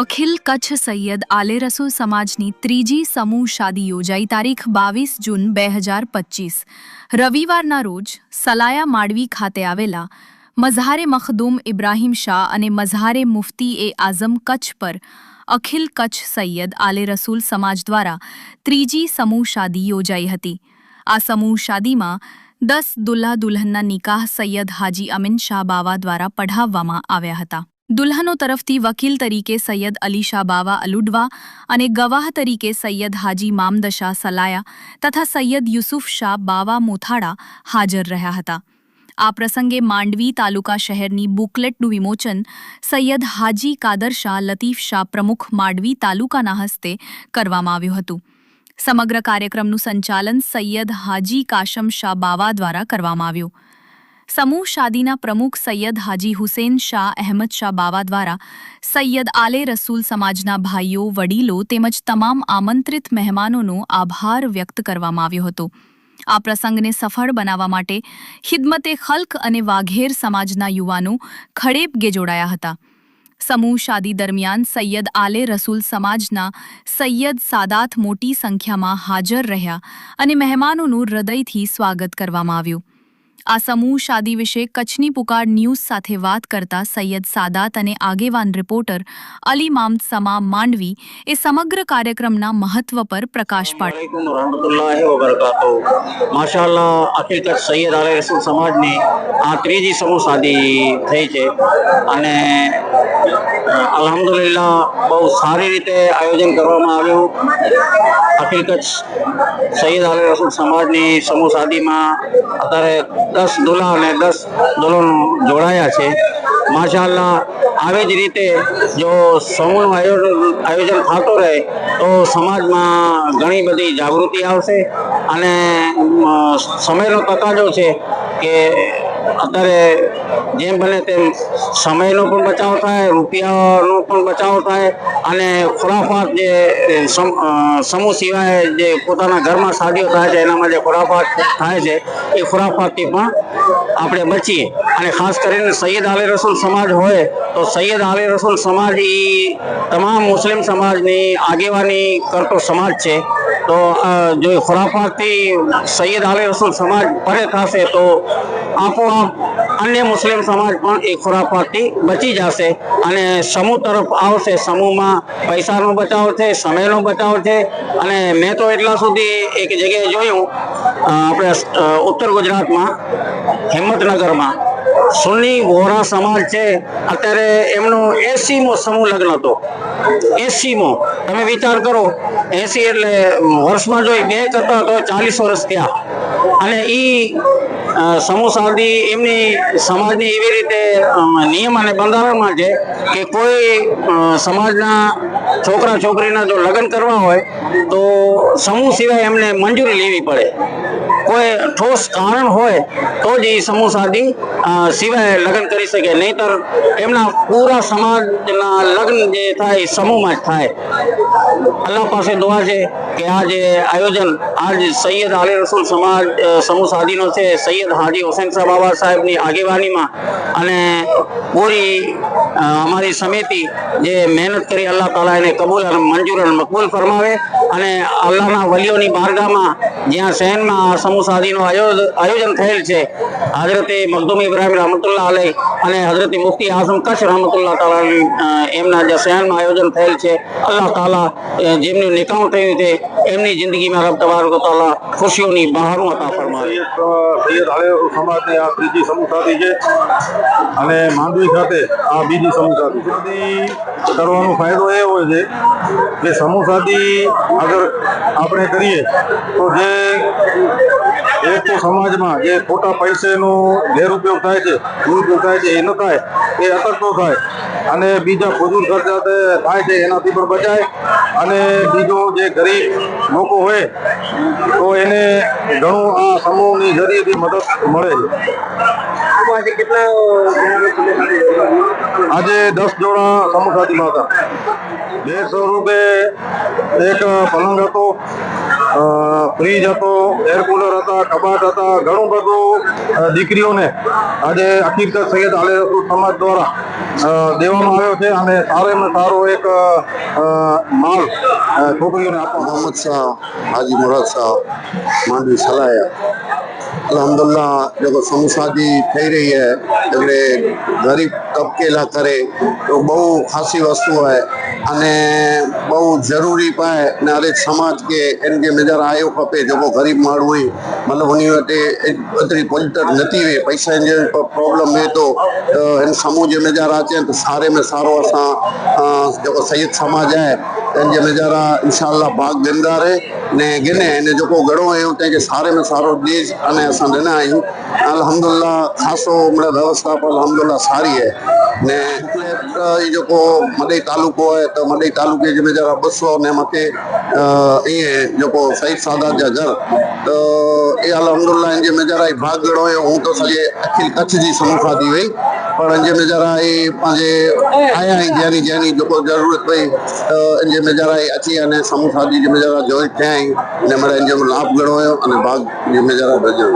અખિલ કચ્છ સૈયદ આલે રસૂલ સમાજની ત્રીજી સમૂહ શાદી યોજાઈ તારીખ 22 જૂન 2025 રવિવારના રોજ સલાયા માંડવી ખાતે આવેલા મઝારે મખદૂમ ઇબ્રાહીમ શાહ અને મઝારે મુફ્તી એ આઝમ કચ્છ પર અખિલ કચ્છ સૈયદ આલે રસૂલ સમાજ દ્વારા ત્રીજી સમૂહ શાદી યોજાઈ હતી। આ સમૂહ શાદીમાં 10 દુલ્હા દુલ્હનના નિકાહ સૈયદ હાજી અમીન શાહ બાવા દ્વારા પઢાવવામાં આવ્યા હતા। દુલ્હનો તરફથી વકીલ તરીકે સૈયદ અલી શાહ બાવા અલુડવા અને ગવાહ તરીકે સૈયદ હાજી મામદશાહ સલાયા તથા સૈયદ યુસુફ શાહ બાવા મોથાડા હાજર રહ્યા હતા। આ પ્રસંગે માંડવી તાલુકા શહેરની બુકલેટનું વિમોચન સૈયદ હાજી કાદર શાહ લતીફ શાહ પ્રમુખ માંડવી તાલુકાના હસ્તે કરવામાં આવ્યું હતું। સમગ્ર કાર્યક્રમનું સંચાલન સૈયદ હાજી કાશમ શાહ બાવા દ્વારા કરવામાં આવ્યું। સમૂહ શાદીના પ્રમુખ સૈયદ હાજી હુસૈન શાહ અહેમદ શાહ બાવા દ્વારા સૈયદ આલે રસૂલ સમાજના ભાઈઓ વડીલો તેમજ તમામ આમંત્રિત મહેમાનોનો આભાર વ્યક્ત કરવામાં આવ્યો હતો। આ પ્રસંગને સફળ બનાવવા માટે ખિદમતે ખલ્ક અને વાઘેર સમાજના યુવાનો ખડેપગે જોડાયા હતા। સમૂહ શાદી દરમિયાન સૈયદ આલે રસૂલ સમાજના સૈયદ સાદાત મોટી સંખ્યામાં હાજર રહ્યા અને મહેમાનોનું હૃદયથી સ્વાગત કરવામાં આવ્યું। આ સમૂહ શાદી વિશે કચ્છની પુકાર ન્યૂઝ સાથે વાત કરતા સૈયદ સાદાત અને આગેવાન રિપોર્ટર અલી મામદ સમા માંડવી એ સમગ્ર કાર્યક્રમના મહત્વ પર પ્રકાશ પાડ્યો। માશાઅલ્લાહ અખિલ કચ્છ સૈયદ આલે રસૂલ સમાજની આ ત્રીજી સમૂહ શાદી થઈ છે અને અલ્હમ્દુલિલ્લાહ બહુ સારી રીતે આયોજન કરવામાં આવ્યું। અખિલ કચ્છ સૈયદ આલે રસૂલ સમાજની સમૂહ શાદીમાં અત્યારે 10 દુલ્હા અને 10 દુલ્હન જોડાયા છે। માશાઅલ્લાહ આવી જ રીતે જો સમૂહનું આયોજન થતું રહે તો સમાજમાં ઘણી બધી જાગૃતિ આવશે અને સમયનો તકાજો છે કે અત્યારે જેમ બને તેમ સમયનો પણ બચાવ થાય, રૂપિયાનો પણ બચાવ થાય અને ખુરાફાત જે સમૂહ સિવાય જે પોતાના ઘરમાં શાદીઓ થાય છે એનામાં જે ખુરાફાત થાય છે એ ખુરાફાતથી પણ આપણે બચીએ। અને ખાસ કરીને સૈયદ આલે રસૂલ સમાજ હોય તો સૈયદ આલે રસૂલ સમાજ એ તમામ મુસ્લિમ સમાજની આગેવાની કરતો સમાજ છે। તો જો ખુરાફાતથી સૈયદ આલે રસૂલ સમાજ પરે થશે તો આપોઆપ અન્ય મુસ્લિમ સમાજ પણ એ ખુરાફાતથી બચી જશે અને સમૂહ તરફ આવશે। સમૂહમાં પૈસાનો બચાવ છે, સમયનો બચાવ છે અને મેં તો એટલા સુધી એક જગ્યાએ જોયું આપણે ઉત્તર ગુજરાતમાં હિંમતનગરમાં સુન્ની વોરા સમાજ છે અત્યારે એમનો 80મો સમૂહ લગ્ન હતો। 80મો તમે વિચાર કરો 80 એટલે વર્ષમાં જો 2 કરતા તો 40 વર્ષ થયા અને એ સમૂહ શાદી એમની સમાજની એવી રીતે નિયમ અને બંધારણમાં છે કે કોઈ સમાજના છોકરા છોકરીના જો લગ્ન કરવા હોય તો સમૂહ સિવાય એમને મંજૂરી લેવી પડે। કોઈ ઠોસ કારણ હોય તો જ એ સમૂહ શાદી સિવાય લગ્ન કરી શકે, નહીતર એમના પૂરા સમાજના લગ્ન જે થાય એ સમૂહમાં જ થાય। અલ્લાહ પાસે દુઆ છે કે આ જે આયોજન આજ સૈયદ આલે રસૂલ સમાજ સમૂહ શાદીનો છે સૈયદ હાજી હુસૈન શાહ બાવા સાહેબની આગેવાનીમાં અને પૂરી અમારી સમિતિ જે મહેનત કરી અલ્લાહ તાલા એને કબૂલ અને મંજૂર અને મકબૂલ ફરમાવે અને અલ્લાહના વલીઓની બારગાહમાં જ્યાં શહેરમાં સમૂહ શાદીનું આયોજન થયેલ છે હઝરતે મખદૂમ ઇબ્રાહીમ રહમતુલ્લાહ અલૈહ અને હઝરત મુફ્તી આઝમ કચ્છ રહમતુલ્લાહ તાલા એમના જે શહેરમાં આયોજન થયેલ છે અલ્લાહ તાલા જેમનું નિકાહ થયું છે એમની જિંદગીમાં રબ તબારક તાલા ખુશીઓની બહારો અતા ફરમાવે। સૈયદ આલે રસૂલ સમાજની આ ત્રીજી સમૂહ શાદી છે અને માંડવી ખાતે આ બીજી સમૂહ શાદી કરવાનો ફાયદો એ હોય છે કે સમૂહ શાદી અગર આપણે કરીએ તો જે એક તો સમાજમાં જે ખોટા પૈસાનો ગેરઉપયોગ થાય છે, દુરુપયોગ થાય છે એ ન થાય, એ અટકતો થાય અને બીજા ફજૂલ ખર્ચા થાય છે એનાથી પણ બચાય અને બીજો જે ગરીબ લોકો હોય તો એને ઘણું આ સમૂહની જરીએથી મદદ મળે છે। આજે 10 જોડા સમૂહ શાદીમાં હતા। 150 રૂપિયે એક પલંગ હતો, ફ્રીજ હતો, એર કુલર હતા, કબાટ હતા, ઘણું બધું દીકરીઓને આજે અખિલ કચ્છ સૈયદ આલે રસૂલ સમાજ દ્વારા દેવામાં આવ્યો છે અને સારામાં સારો એક માલ છોકરીઓને આપવામાં मोहम्मद शाह हाजी मुराद साहब मांडवी सलाया अल्हम्दुलिल्लाह जो समूह शादी થઈ રહી है એટલે ગરીબ તબકે લા કરે તો બહુ ખાસી વસ્તુ है અને બહુ જરૂરી પાए ને હરેક સમાજ के इन जे नज़र आयो खपे जेको गरीब माण्हू हुई मतिलबु उन वटि एतिरी पहुंच नथी वे पैसा जे प्रॉब्लम में तो इन समूह जे नज़र अचे तो सारे में सारो असां जेको सैयद समाज है इन जे नज़ारा इंशाअल्लाह भाग ॾींदा रहे ने गिने ने जेको घणो आहियूं तंहिंखे सारे में सारो ॾिज अने असां ॾिना आहियूं अल्हम्दुलिल्लाह ख़ासो मतलब व्यवस्था पर अल्हम्दुलिल्लाह सारी है ने ई जेको मॾई तालुको आहे त मॾई तालुके जे नज़ारा 200 ने मथे ईअं जेको सईद सादात जा घर त इहा अल्हम्दुलिल्लाह इन जे नज़ारा ई भाग घणो हुयो हूं तो सॼे अखिल कच्छ जी समूह थी वई पर इन जे नज़ारा ई पंहिंजे आया आहिनि जहिड़ी जहिड़ी जेको ज़रूरत पई त इन जे नज़ारा ई अची अने समूह शादी जे नज़ारा जॉइन थिया आहियूं इन महिल इन जो लाभ घणो हुयो अने भाग जे नज़ारा भॼियो